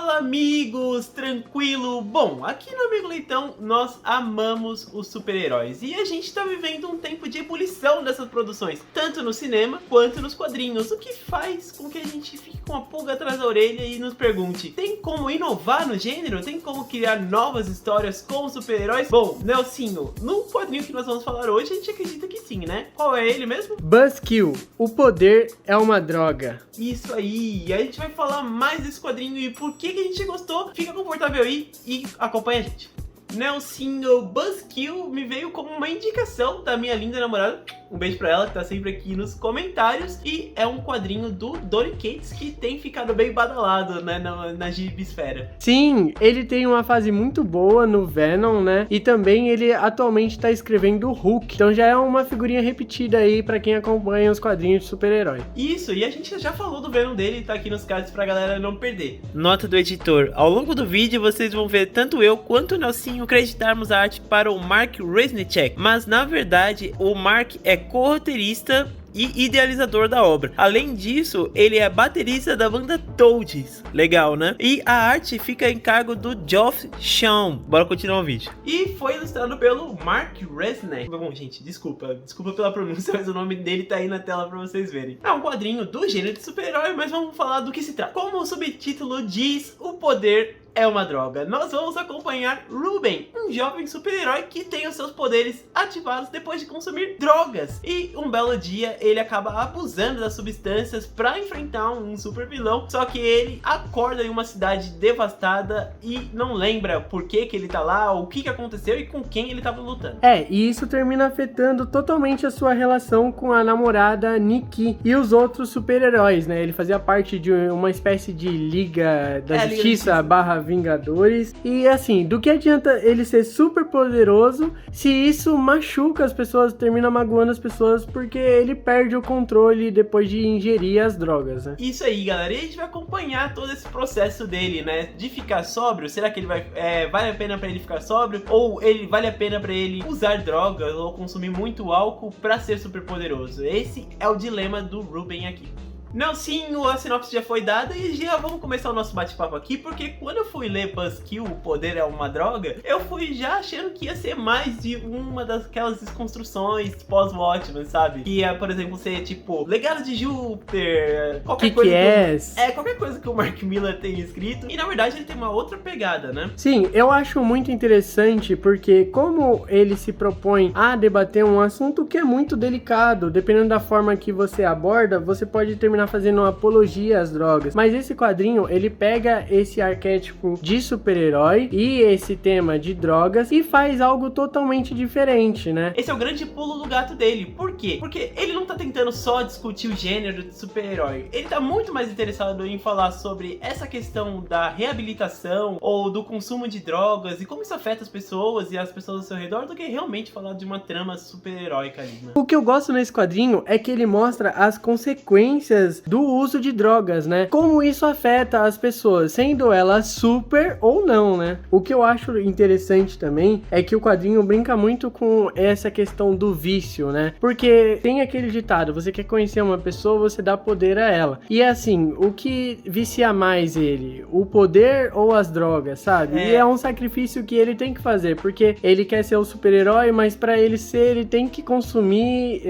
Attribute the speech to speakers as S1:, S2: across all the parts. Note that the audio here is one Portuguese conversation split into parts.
S1: Fala amigos, tranquilo? Bom, aqui no Amigo Leitão nós amamos os super-heróis e a gente tá vivendo um tempo de ebulição dessas produções, tanto no cinema quanto nos quadrinhos, o que faz com que a gente fique com a pulga atrás da orelha e nos pergunte: tem como inovar no gênero? Tem como criar novas histórias com super-heróis? Bom, Nelsinho, no quadrinho que nós vamos falar hoje a gente acredita que sim, né? Qual é ele mesmo?
S2: Buzzkill, o poder é uma droga.
S1: Isso aí, a gente vai falar mais desse quadrinho e por que a gente gostou. Fica confortável aí e acompanha a gente. Nelsinho, Buzzkill me veio como uma indicação da minha linda namorada. Um beijo pra ela, que tá sempre aqui nos comentários. E é um quadrinho do Donny Cates que tem ficado bem badalado, né, na gibisfera.
S2: Sim, ele tem uma fase muito boa no Venom, né? E também ele atualmente tá escrevendo o Hulk. Então já é uma figurinha repetida aí pra quem acompanha os quadrinhos de super-herói.
S1: Isso, e a gente já falou do Venom dele, tá aqui nos cards pra galera não perder. Nota do editor: ao longo do vídeo vocês vão ver tanto eu quanto o Nelsinho creditarmos a arte para o Mark Resnicek, mas na verdade o Mark é co-roteirista e idealizador da obra. Além disso, ele é baterista da banda Toads. Legal, né? E a arte fica em cargo do Geoff Shawn. Bora continuar o vídeo. E foi ilustrado pelo Mark Resnick. Bom, gente, desculpa pela pronúncia, mas o nome dele tá aí na tela pra vocês verem. É um quadrinho do gênero de super-herói, mas vamos falar do que se trata. Como o subtítulo diz, o poder é uma droga. Nós vamos acompanhar Ruben, um jovem super-herói que tem os seus poderes ativados depois de consumir drogas. E um belo dia ele acaba abusando das substâncias para enfrentar um super vilão. Só que ele acorda em uma cidade devastada e não lembra por que ele tá lá, o que aconteceu e com quem ele tava lutando.
S2: E isso termina afetando totalmente a sua relação com a namorada Nikki e os outros super-heróis, né? Ele fazia parte de uma espécie de Liga da Justiça / Vingadores. E assim, do que adianta ele ser super poderoso se isso machuca as pessoas, termina magoando as pessoas, porque ele perde o controle depois de ingerir as drogas, né?
S1: Isso aí, galera. E a gente vai acompanhar todo esse processo dele, né? De ficar sóbrio. Será que ele vale a pena pra ele ficar sóbrio? Ou vale a pena pra ele usar drogas ou consumir muito álcool pra ser super poderoso? Esse é o dilema do Ruben aqui. Nelsinho, a sinopse já foi dada e já vamos começar o nosso bate-papo aqui, porque quando eu fui ler Buzzkill, o poder é uma droga, eu fui já achando que ia ser mais de uma daquelas desconstruções pós-Watchmen, sabe? Que é, por exemplo, ser tipo, Legado de Júpiter, qualquer coisa qualquer coisa que o Mark Millar tenha escrito, e na verdade ele tem uma outra pegada, né?
S2: Sim, eu acho muito interessante porque como ele se propõe a debater um assunto que é muito delicado, dependendo da forma que você aborda, você pode terminar fazendo uma apologia às drogas, mas esse quadrinho, ele pega esse arquétipo de super-herói e esse tema de drogas e faz algo totalmente diferente, né?
S1: Esse é o grande pulo do gato dele. Por quê? Porque ele não tá tentando só discutir o gênero de super-herói, ele tá muito mais interessado em falar sobre essa questão da reabilitação ou do consumo de drogas e como isso afeta as pessoas e as pessoas ao seu redor, do que realmente falar de uma trama super-heróica ali, né?
S2: O que eu gosto nesse quadrinho é que ele mostra as consequências do uso de drogas, né? Como isso afeta as pessoas, sendo elas super ou não, né? O que eu acho interessante também é que o quadrinho brinca muito com essa questão do vício, né? Porque tem aquele ditado: você quer conhecer uma pessoa, você dá poder a ela. E assim, o que vicia mais ele? O poder ou as drogas, sabe? E é um sacrifício que ele tem que fazer, porque ele quer ser o super-herói, mas pra ele ser, ele tem que consumir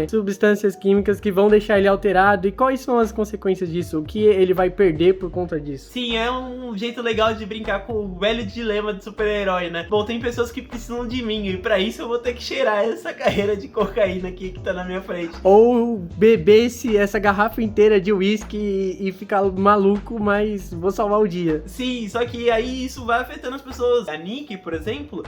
S2: substâncias químicas que vão deixar ele alterado. E quais são as consequências disso? O que ele vai perder por conta disso?
S1: Sim, é um jeito legal de brincar com o velho dilema de super-herói, né? Bom, tem pessoas que precisam de mim e pra isso eu vou ter que cheirar essa carreira de cocaína aqui que tá na minha frente.
S2: Ou beber essa garrafa inteira de uísque e ficar maluco, mas vou salvar o dia.
S1: Sim, só que aí isso vai afetando as pessoas. A Nick, por exemplo,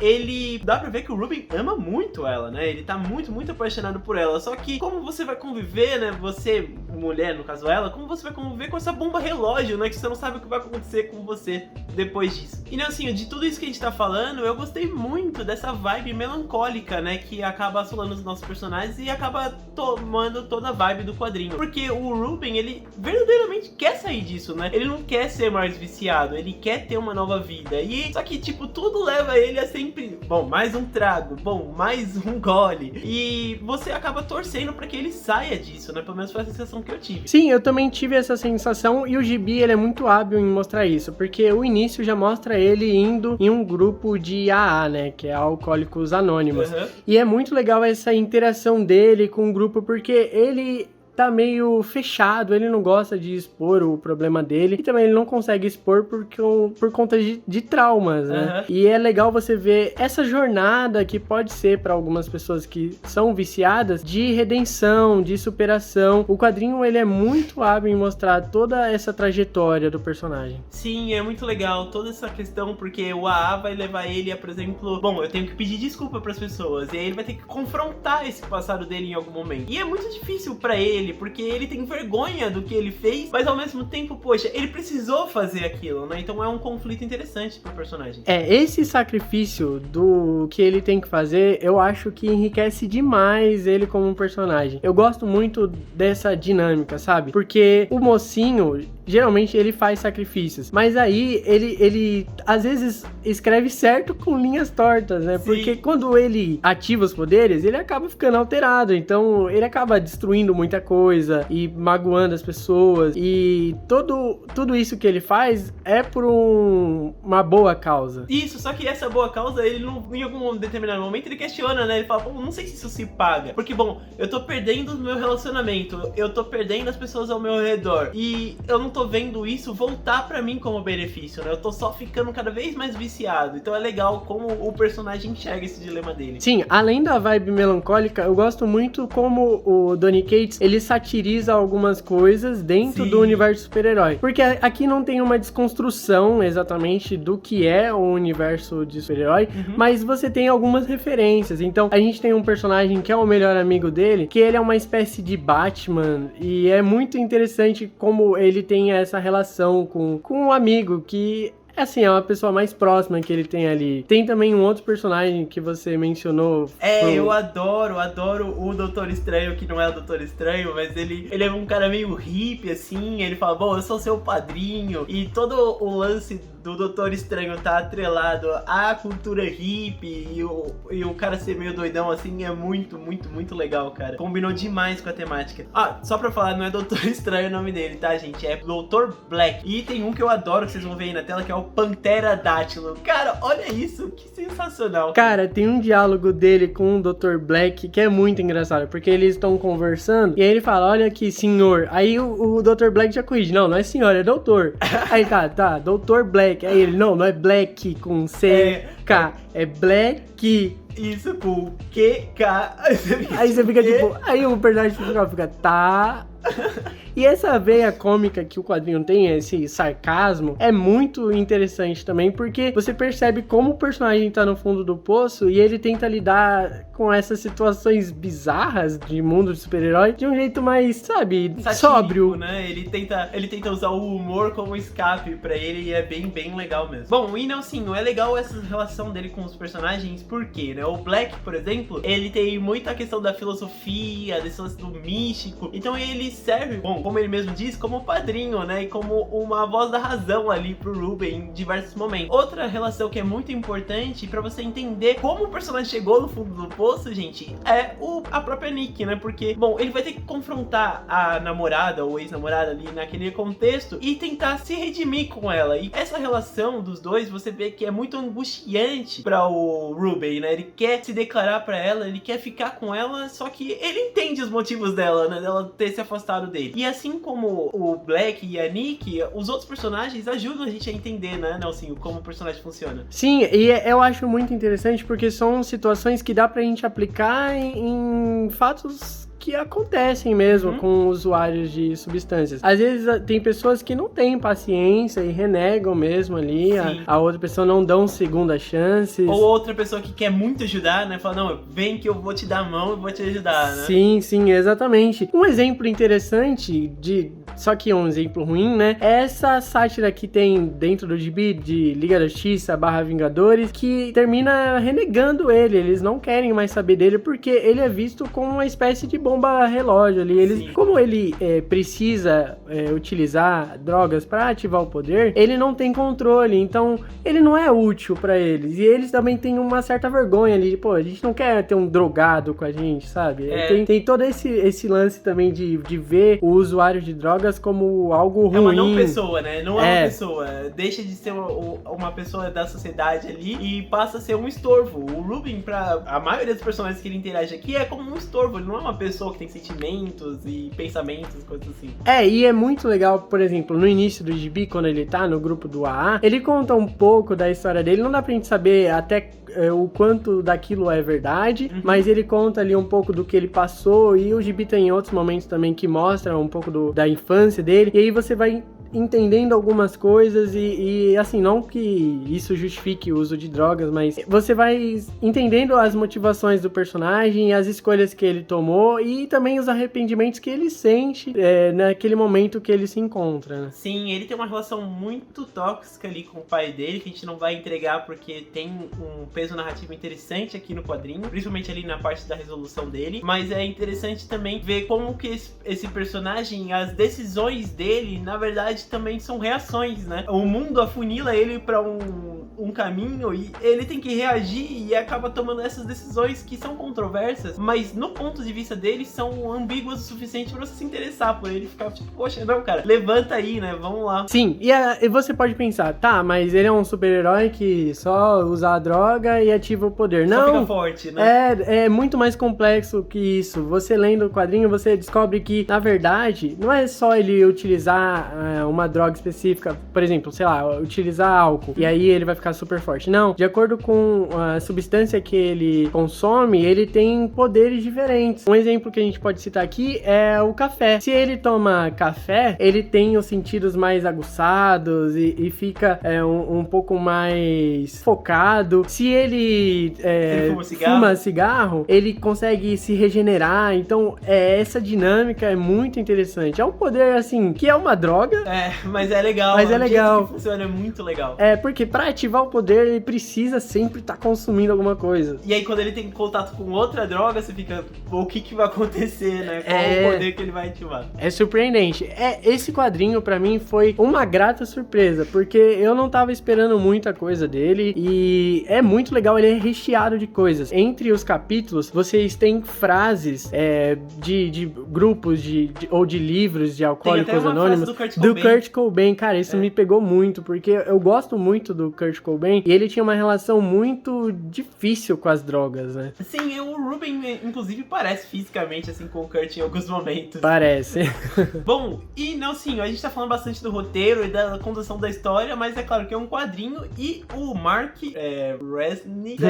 S1: dá pra ver que o Ruben ama muito ela, né? Ele tá muito, muito apaixonado por ela. Só que como você vai conviver, né? Você, mulher, no caso ela, como você vai conviver com essa bomba relógio, né? Que você não sabe o que vai acontecer com você depois disso. E Nelsinho, de tudo isso que a gente tá falando, eu gostei muito dessa vibe melancólica, né, que acaba assolando os nossos personagens e acaba tomando toda a vibe do quadrinho. Porque o Ruben, ele verdadeiramente quer sair disso, né? Ele não quer ser mais viciado, ele quer ter uma nova vida. E só que, tipo, tudo leva ele a sempre, bom, mais um trago, bom, mais um gole. E você acaba torcendo pra que ele saia disso, né? Pelo menos foi a sensação que eu tive.
S2: Sim, eu também tive essa sensação e o Gibi, ele é muito hábil em mostrar isso, porque o início já mostra ele indo em um grupo de AA, né, que é Alcoólicos Anônimos. E é muito legal essa interação dele com o grupo, porque ele tá meio fechado, ele não gosta de expor o problema dele, e também ele não consegue expor por conta de traumas, né? E é legal você ver essa jornada que pode ser para algumas pessoas que são viciadas, de redenção, de superação. O quadrinho, ele é muito hábil em mostrar toda essa trajetória do personagem.
S1: Sim, é muito legal toda essa questão, porque o AA vai levar ele a, por exemplo, bom, eu tenho que pedir desculpa pras pessoas, e aí ele vai ter que confrontar esse passado dele em algum momento. E é muito difícil pra ele, porque ele tem vergonha do que ele fez, mas ao mesmo tempo, poxa, ele precisou fazer aquilo, né? Então é um conflito interessante pro personagem.
S2: Esse sacrifício do que ele tem que fazer, eu acho que enriquece demais ele como um personagem. Eu gosto muito dessa dinâmica, sabe? Porque o mocinho, geralmente ele faz sacrifícios, mas aí ele às vezes escreve certo com linhas tortas, né?
S1: Sim.
S2: Porque quando ele ativa os poderes, ele acaba ficando alterado, então ele acaba destruindo muita coisa e magoando as pessoas, e tudo isso que ele faz é por uma boa causa.
S1: Isso, só que essa boa causa, ele não, em algum determinado momento ele questiona, né? Ele fala, pô, não sei se isso se paga, porque bom, eu tô perdendo o meu relacionamento, eu tô perdendo as pessoas ao meu redor, e eu não tô vendo isso voltar pra mim como benefício, né? Eu tô só ficando cada vez mais viciado. Então é legal como o personagem enxerga esse dilema dele.
S2: Sim, além da vibe melancólica, eu gosto muito como o Donny Cates, ele satiriza algumas coisas dentro do universo super-herói. Porque aqui não tem uma desconstrução exatamente do que é o universo de super-herói, mas você tem algumas referências. Então, a gente tem um personagem que é o melhor amigo dele, que ele é uma espécie de Batman, e é muito interessante como ele tem essa relação com um amigo que, assim, é uma pessoa mais próxima que ele tem ali. Tem também um outro personagem que você mencionou.
S1: Eu adoro o Doutor Estranho, que não é o Doutor Estranho, mas ele é um cara meio hippie, assim. Ele fala, bom, eu sou seu padrinho. E todo o lance do Doutor Estranho tá atrelado à cultura hippie e o cara ser meio doidão, assim, é muito, muito, muito legal, cara. Combinou demais com a temática. Ah, só pra falar, não é Doutor Estranho o nome dele, tá, gente? É Doutor Black. E tem um que eu adoro, que vocês vão ver aí na tela, que é o Pantera Dátilo. Cara, olha isso, que sensacional.
S2: Cara, tem um diálogo dele com o Dr. Black que é muito engraçado, porque eles estão conversando e aí ele fala, olha aqui, senhor. Aí o Dr. Black já corrige, não é senhor, é doutor. Aí tá, Dr. Black. Aí ele, não é Black com C-K, é Black.
S1: Isso, com Q-K.
S2: Aí você fica tipo, aí o personagem fica, tá... E essa veia cômica que o quadrinho tem, esse sarcasmo, é muito interessante também, porque você percebe como o personagem tá no fundo do poço e ele tenta lidar com essas situações bizarras de mundo de super-herói de um jeito mais, sabe,
S1: satírico,
S2: sóbrio,
S1: né? Ele tenta usar o humor como escape pra ele e é bem, bem legal mesmo. Bom, e Nelsinho, é legal essa relação dele com os personagens, porque, né? O Black, por exemplo, ele tem muita questão da filosofia, desse lance do místico, então ele serve, bom, como ele mesmo diz, como padrinho, né? E como uma voz da razão ali pro Ruben em diversos momentos. Outra relação que é muito importante pra você entender como o personagem chegou no fundo do poço, gente, é a própria Nick, né? Porque, bom, ele vai ter que confrontar a namorada ou ex-namorada ali naquele contexto e tentar se redimir com ela. E essa relação dos dois, você vê que é muito angustiante pra o Ruben, né? Ele quer se declarar pra ela, ele quer ficar com ela, só que ele entende os motivos dela, né? Dela ter se afastado dele. E assim como o Black e a Nick, os outros personagens ajudam a gente a entender, né, Nelsinho, como o personagem funciona.
S2: Sim, e eu acho muito interessante porque são situações que dá pra gente aplicar em fatos que acontecem mesmo com usuários de substâncias. Às vezes tem pessoas que não têm paciência e renegam mesmo ali, a outra pessoa não dão segunda chances.
S1: Ou outra pessoa que quer muito ajudar, né? Fala, não, vem que eu vou te dar a mão e vou te ajudar, né?
S2: Sim, exatamente. Um exemplo interessante só que um exemplo ruim, né? É essa sátira que tem dentro do gibi de Liga da Justiça / Vingadores, que termina renegando ele. Eles não querem mais saber dele porque ele é visto como uma espécie de bomba relógio ali. Como ele precisa utilizar drogas para ativar o poder, ele não tem controle, então ele não é útil para eles. E eles também têm uma certa vergonha ali, pô, a gente não quer ter um drogado com a gente, sabe? Tem todo esse lance também de ver o usuário de drogas como algo ruim.
S1: É uma não pessoa, né? Não é uma pessoa. Deixa de ser uma pessoa da sociedade ali e passa a ser um estorvo. O Ruben, pra a maioria dos personagens que ele interage aqui, é como um estorvo. Ele não é uma pessoa que tem sentimentos e pensamentos, coisas assim.
S2: E é muito legal, por exemplo, no início do gibi, quando ele tá no grupo do AA, ele conta um pouco da história dele. Não dá pra gente saber até o quanto daquilo é verdade, mas ele conta ali um pouco do que ele passou, e o gibi tem outros momentos também que mostram um pouco da infância dele, e aí você vai entendendo algumas coisas e assim, não que isso justifique o uso de drogas, mas você vai entendendo as motivações do personagem, as escolhas que ele tomou e também os arrependimentos que ele sente naquele momento que ele se encontra, né?
S1: Sim, ele tem uma relação muito tóxica ali com o pai dele, que a gente não vai entregar porque tem um peso narrativo interessante aqui no quadrinho, principalmente ali na parte da resolução dele, mas é interessante também ver como que esse personagem, as decisões dele, na verdade, também são reações, né? O mundo afunila ele pra um caminho e ele tem que reagir e acaba tomando essas decisões que são controversas, mas no ponto de vista dele são ambíguas o suficiente pra você se interessar por ele, ficar tipo, poxa, não, cara, levanta aí, né? Vamos lá.
S2: Sim, e você pode pensar, tá, mas ele é um super-herói que só usa a droga e ativa o poder. Não,
S1: só fica forte, né?
S2: É muito mais complexo que isso. Você lendo o quadrinho, você descobre que, na verdade, não é só ele utilizar uma droga específica, por exemplo, sei lá, utilizar álcool, e aí ele vai ficar super forte. Não, de acordo com a substância que ele consome, ele tem poderes diferentes. Um exemplo que a gente pode citar aqui é o café. Se ele toma café, ele tem os sentidos mais aguçados e fica um pouco mais focado. Se ele fuma cigarro, ele consegue se regenerar. Então, essa dinâmica é muito interessante. É um poder, assim, que é uma droga.
S1: Mas é legal.
S2: Mas é legal.
S1: O jeito que funciona é muito legal.
S2: Porque pra ativar o poder, ele precisa sempre estar consumindo alguma coisa.
S1: E aí, quando ele tem contato com outra droga, você fica, o que vai acontecer, né? Qual o poder que ele vai ativar?
S2: É surpreendente. Esse quadrinho, pra mim, foi uma grata surpresa, porque eu não tava esperando muita coisa dele, e é muito legal, ele é recheado de coisas. Entre os capítulos, vocês têm frases de grupos ou de livros de Alcoólicos Anônimos. Do Kurt Cobain, cara, isso me pegou muito, porque eu gosto muito do Kurt Cobain, e ele tinha uma relação muito difícil com as drogas, né?
S1: Sim, o Ruben, inclusive, parece fisicamente, assim, com o Kurt em alguns momentos.
S2: Parece.
S1: Bom, e não, sim, a gente tá falando bastante do roteiro e da condução da história, mas é claro que é um quadrinho, e o Mark Resnick...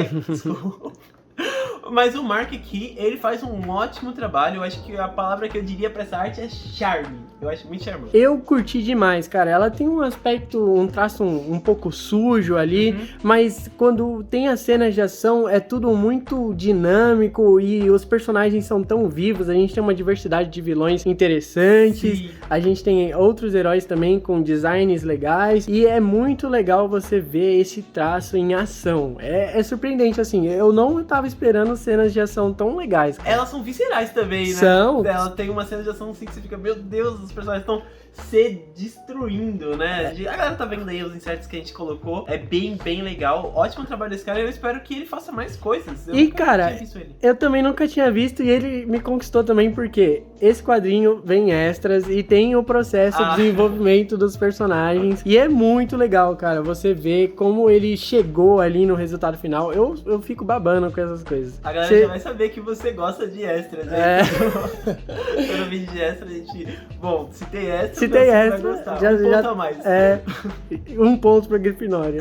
S1: Mas o Mark aqui, ele faz um ótimo trabalho. Eu acho que a palavra que eu diria pra essa arte é charme. Eu acho muito charmoso.
S2: Eu curti demais, cara. Ela tem um aspecto, um traço um pouco sujo ali, mas quando tem as cenas de ação, é tudo muito dinâmico e os personagens são tão vivos. A gente tem uma diversidade de vilões interessantes. Sim. A gente tem outros heróis também com designs legais. E é muito legal você ver esse traço em ação. É surpreendente, assim. Eu não tava esperando cenas de ação tão legais, cara.
S1: Elas são viscerais também, né?
S2: São.
S1: Ela tem uma cena de ação assim que você fica, meu Deus, os personagens estão se destruindo, né? A galera tá vendo aí os inserts que a gente colocou. É bem, bem legal. Ótimo trabalho desse cara. Eu espero que ele faça mais coisas.
S2: Cara, eu também nunca tinha visto e ele me conquistou também porque esse quadrinho vem extras e tem o processo de desenvolvimento dos personagens. E é muito legal, cara. Você vê como ele chegou ali no resultado final. Eu fico babando com essas coisas.
S1: A galera já vai saber que você gosta de extras, né? No vídeo de extras, a gente... Bom, se tem extras...
S2: Se tem
S1: você vai
S2: essa,
S1: gostar.
S2: já,
S1: Ponto a mais.
S2: É, 1 ponto pra Grifinória.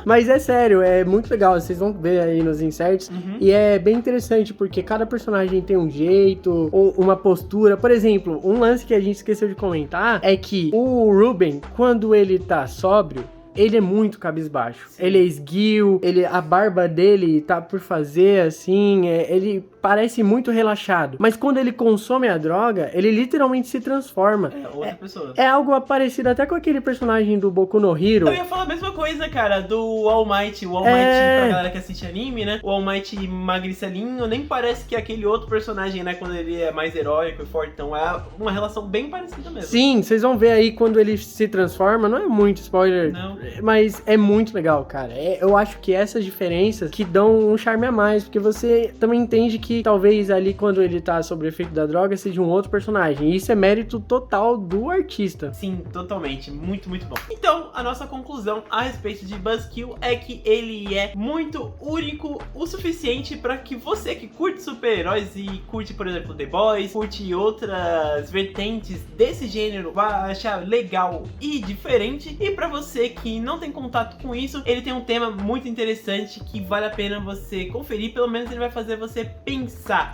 S2: Mas é sério, é muito legal. Vocês vão ver aí nos inserts. E é bem interessante, porque cada personagem tem um jeito, uma postura. Por exemplo, um lance que a gente esqueceu de comentar é que o Ruben, quando ele tá sóbrio, ele é muito cabisbaixo. Sim. Ele é esguio, a barba dele tá por fazer, assim, ele parece muito relaxado. Mas quando ele consome a droga, ele literalmente se transforma.
S1: É outra pessoa.
S2: É algo parecido até com aquele personagem do Boku no Hero.
S1: Eu ia falar a mesma coisa, cara, do All Might. O All Might, pra galera que assiste anime, né? O All Might magricelinho, nem parece que é aquele outro personagem, né? Quando ele é mais heróico e forte. Então é uma relação bem parecida mesmo.
S2: Sim, vocês vão ver aí quando ele se transforma. Não é muito spoiler.
S1: Não.
S2: Mas é muito legal, cara. Eu acho que essas diferenças que dão um charme a mais, porque você também entende que talvez ali quando ele tá sob o efeito da droga seja um outro personagem. E isso é mérito total do artista.
S1: Sim, totalmente. Muito, muito bom. Então, a nossa conclusão a respeito de Buzzkill é que ele é muito único o suficiente pra que você que curte super-heróis e curte, por exemplo, The Boys, curte outras vertentes desse gênero, vai achar legal e diferente. E pra você que não tem contato com isso, ele tem um tema muito interessante que vale a pena você conferir, pelo menos ele vai fazer você pensar.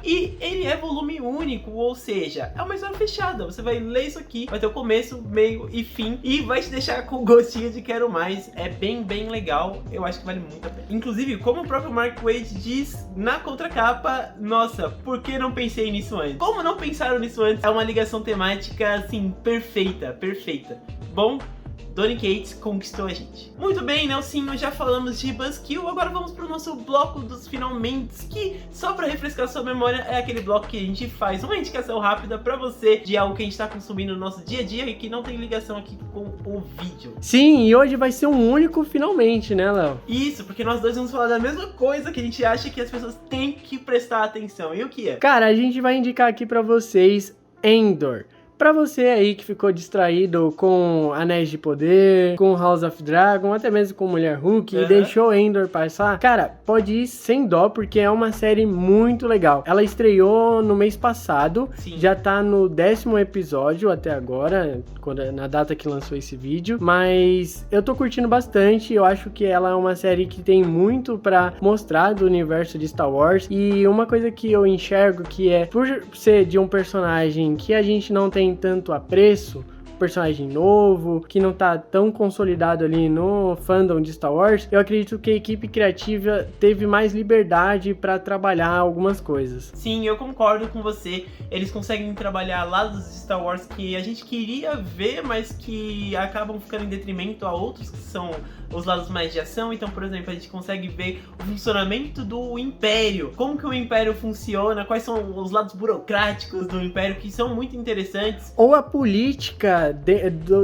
S1: E ele é volume único, ou seja, é uma história fechada. Você vai ler isso aqui, vai ter o começo, meio e fim, e vai te deixar com gostinho de quero mais. É bem, bem legal. Eu acho que vale muito a pena. Inclusive, como o próprio Mark Waid diz na contracapa, nossa, por que não pensei nisso antes? Como não pensaram nisso antes? É uma ligação temática, assim, perfeita, perfeita. Bom, Donny Cates conquistou a gente. Muito bem, Nelsinho, já falamos de Buzzkill, agora vamos pro nosso bloco dos finalmente, que, só pra refrescar sua memória, é aquele bloco que a gente faz uma indicação rápida pra você de algo que a gente tá consumindo no nosso dia a dia e que não tem ligação aqui com o vídeo.
S2: Sim, e hoje vai ser um único finalmente, né, Léo?
S1: Isso, porque nós dois vamos falar da mesma coisa que a gente acha que as pessoas têm que prestar atenção. E o que é?
S2: Cara, a gente vai indicar aqui pra vocês Endor. Pra você aí que ficou distraído com Anéis de Poder, com House of Dragon, até mesmo com Mulher Hulk, e deixou Endor passar, cara, pode ir sem dó, porque é uma série muito legal. Ela estreou no mês passado,
S1: Sim.
S2: Já tá no 10º episódio até agora, na data que lançou esse vídeo, mas eu tô curtindo bastante, eu acho que ela é uma série que tem muito pra mostrar do universo de Star Wars, e uma coisa que eu enxergo que é, por ser de um personagem que a gente não tem tanto apreço, personagem novo, que não tá tão consolidado ali no fandom de Star Wars, eu acredito que a equipe criativa teve mais liberdade pra trabalhar algumas coisas.
S1: Sim, eu concordo com você. Eles conseguem trabalhar lados de Star Wars que a gente queria ver, mas que acabam ficando em detrimento a outros que são os lados mais de ação. Então, por exemplo, a gente consegue ver o funcionamento do Império, como que o Império funciona, quais são os lados burocráticos do Império, que são muito interessantes.
S2: Ou a política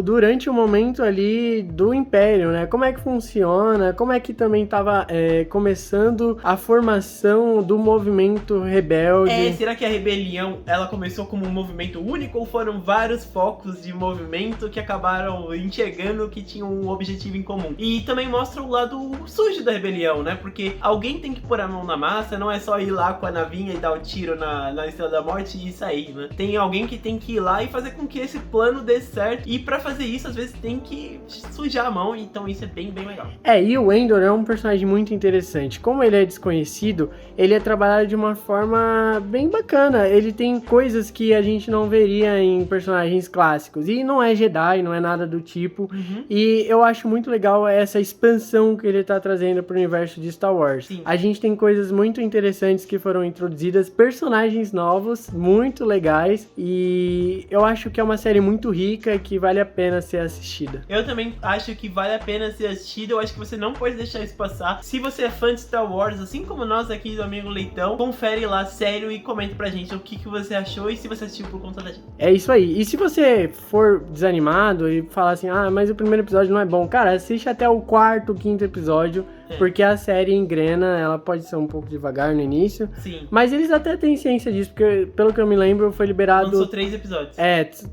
S2: durante o momento ali do Império, né? Como é que funciona, como é que também tava começando a formação do movimento rebelde.
S1: Será que a rebelião, ela começou como um movimento único ou foram vários focos de movimento que acabaram enxergando que tinham um objetivo em comum? E também mostra o lado sujo da rebelião, né? Porque alguém tem que pôr a mão na massa, não é só ir lá com a navinha e dar o tiro na Estrela da Morte e sair, né? Tem alguém que tem que ir lá e fazer com que esse plano dê certo. E pra fazer isso, às vezes tem que sujar a mão, então isso é bem, bem legal.
S2: E o Endor é um personagem muito interessante. Como ele é desconhecido, ele é trabalhado de uma forma bem bacana. Ele tem coisas que a gente não veria em personagens clássicos. E não é Jedi, não é nada do tipo. E eu acho muito legal essa expansão que ele tá trazendo pro universo de Star Wars.
S1: Sim.
S2: A gente tem coisas muito interessantes que foram introduzidas, personagens novos, muito legais. E eu acho que é uma série muito rica que vale a pena ser assistida.
S1: Eu também acho que vale a pena ser assistida. Eu acho que você não pode deixar isso passar. Se você é fã de Star Wars, assim como nós aqui do Amigo Leitão, confere lá, sério, e comenta pra gente o que você achou e se você assistiu por conta da gente.
S2: É isso aí. E se você for desanimado e falar assim, mas o primeiro episódio não é bom, cara, assiste até o 4º, 5º episódio, porque a série engrena, ela pode ser um pouco devagar no início.
S1: Sim.
S2: Mas eles até têm ciência disso, porque pelo que eu me lembro, foi liberado...
S1: Lançou 3 episódios.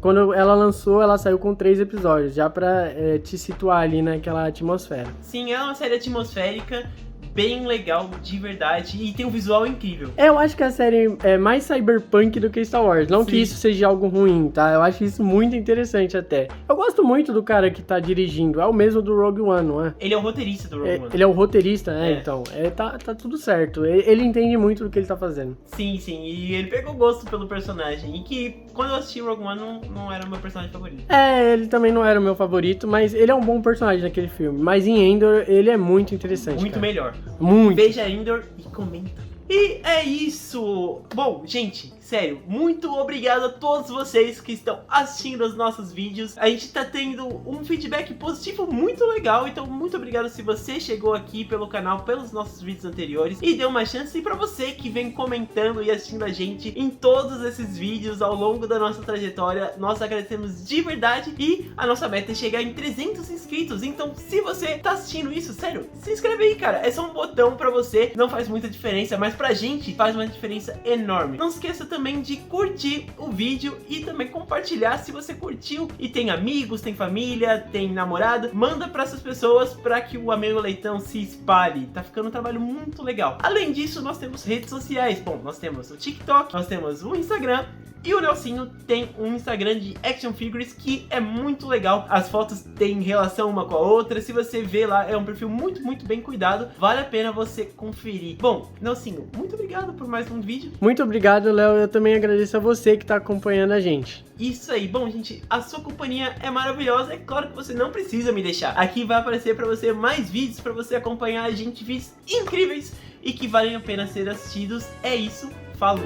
S2: Quando ela lançou, ela saiu com 3 episódios, já pra te situar ali naquela atmosfera.
S1: Sim, é uma série atmosférica, bem legal de verdade e tem um visual incrível.
S2: Eu acho que a série é mais cyberpunk do que Star Wars. Não
S1: Sim.
S2: que isso seja algo ruim, tá? Eu acho isso muito interessante até. Eu gosto muito do cara que tá dirigindo. É o mesmo do Rogue One, não é?
S1: Ele é o roteirista do Rogue One.
S2: Ele é o roteirista, né?
S1: É.
S2: Então, tá tudo certo. Ele entende muito do que ele tá fazendo.
S1: Sim, e ele pegou gosto pelo personagem. E que quando eu assisti Rogue One não era o meu personagem favorito.
S2: Ele também não era o meu favorito, mas ele é um bom personagem naquele filme. Mas em Endor, ele é muito interessante.
S1: Muito
S2: cara.
S1: melhor.
S2: Muito.
S1: Veja Endor e comenta. E é isso! Bom, gente, sério, muito obrigado a todos vocês que estão assistindo os nossos vídeos. A gente tá tendo um feedback positivo muito legal, então muito obrigado se você chegou aqui pelo canal, pelos nossos vídeos anteriores e deu uma chance. E pra você que vem comentando e assistindo a gente em todos esses vídeos ao longo da nossa trajetória, nós agradecemos de verdade. E a nossa meta é chegar em 300 inscritos, então se você tá assistindo isso, sério, se inscreve aí, cara. É só um botão pra você, não faz muita diferença, mas pra gente faz uma diferença enorme. Não esqueça também de curtir o vídeo e também compartilhar se você curtiu e tem amigos, tem família, tem namorada, manda pra essas pessoas pra que o Amigo Leitão se espalhe. Tá ficando um trabalho muito legal. Além disso, nós temos redes sociais. Bom, nós temos o TikTok, nós temos o Instagram. E o Nelsinho tem um Instagram de action figures que é muito legal. As fotos têm relação uma com a outra. Se você ver lá, é um perfil muito bem cuidado. Vale a pena você conferir. Bom, Nelsinho, muito obrigado por mais um vídeo.
S2: Muito obrigado, Léo. Eu também agradeço a você que tá acompanhando a gente.
S1: Isso aí. Bom, gente, a sua companhia é maravilhosa. É claro que você não precisa me deixar. Aqui vai aparecer pra você mais vídeos pra você acompanhar a gente. Vídeos incríveis e que valem a pena ser assistidos. É isso. Falou!